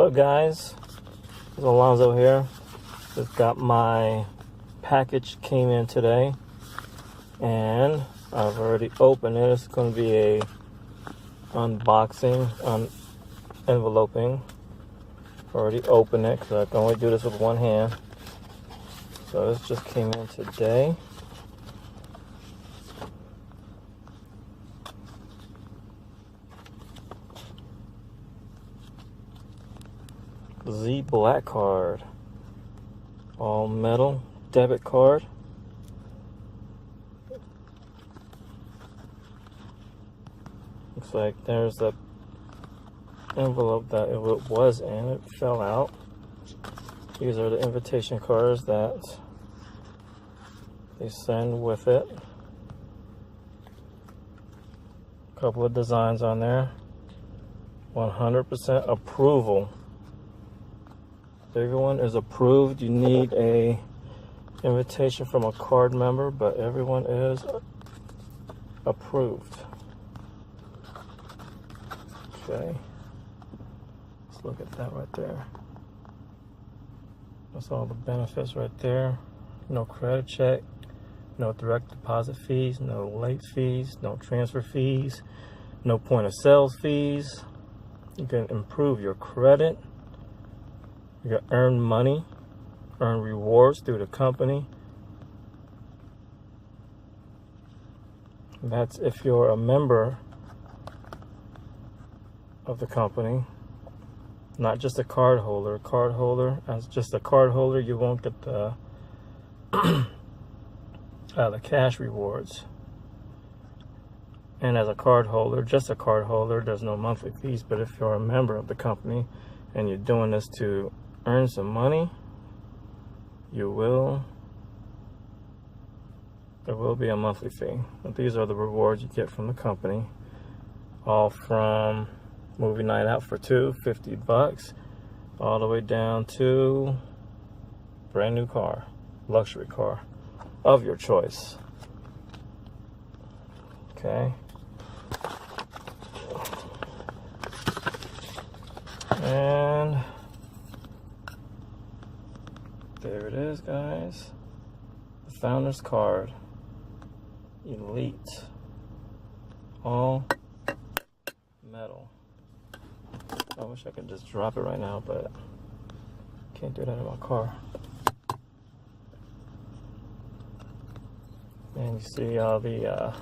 up, guys? It's Alonzo here. Just got my package, came in today, and I've already opened it. It's going to be a unboxing, enveloping. Already opened it because I can only do this with one hand. So this just came in today. ZblackCard, all metal debit card. Looks like there's the envelope that it was in. It fell out. These are the invitation cards that they send with it. A couple of designs on there. 100% approval. Everyone is approved. You need a invitation from a card member, but everyone is approved. Okay. Let's look at that right there. That's all the benefits right there. No credit check, no direct deposit fees, no late fees, no transfer fees, no point of sales fees. You can improve your credit. You can earn money, earn rewards through the company. That's if you're a member of the company, not just a card holder. As just a card holder, you won't get the the cash rewards. And as a card holder, just a card holder, there's no monthly fees. But if you're a member of the company and you're doing this to earn some money, there will be a monthly fee. But these are the rewards you get from the company, all from movie night out for two, $50, all the way down to brand new car, luxury car of your choice. Okay. And there it is, guys. The Founder's Card. Elite. All metal. I wish I could just drop it right now, but can't do that in my car. And you see all the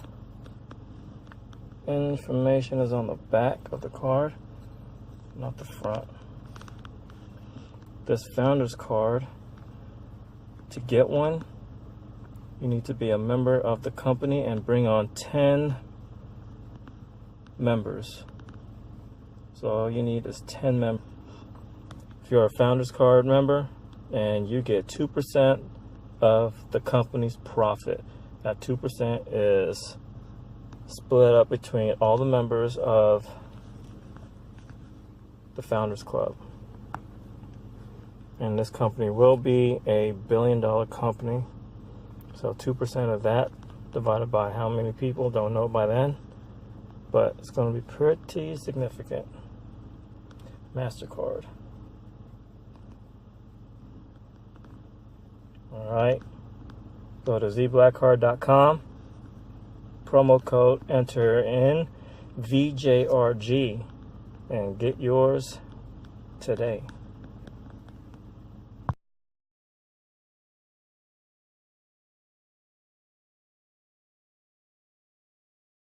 information is on the back of the card, not the front. This Founder's Card, to get one, you need to be a member of the company and bring on 10 members. So all you need is 10 members. If you're a Founder's Card member, and you get 2% of the company's profit. That 2% is split up between all the members of the Founders Club. And this company will be a billion-dollar company. So 2% of that divided by how many people, don't know by then, but it's going to be pretty significant. MasterCard. All right. Go to ZblackCard.com. Promo code, enter in VJRG and get yours today.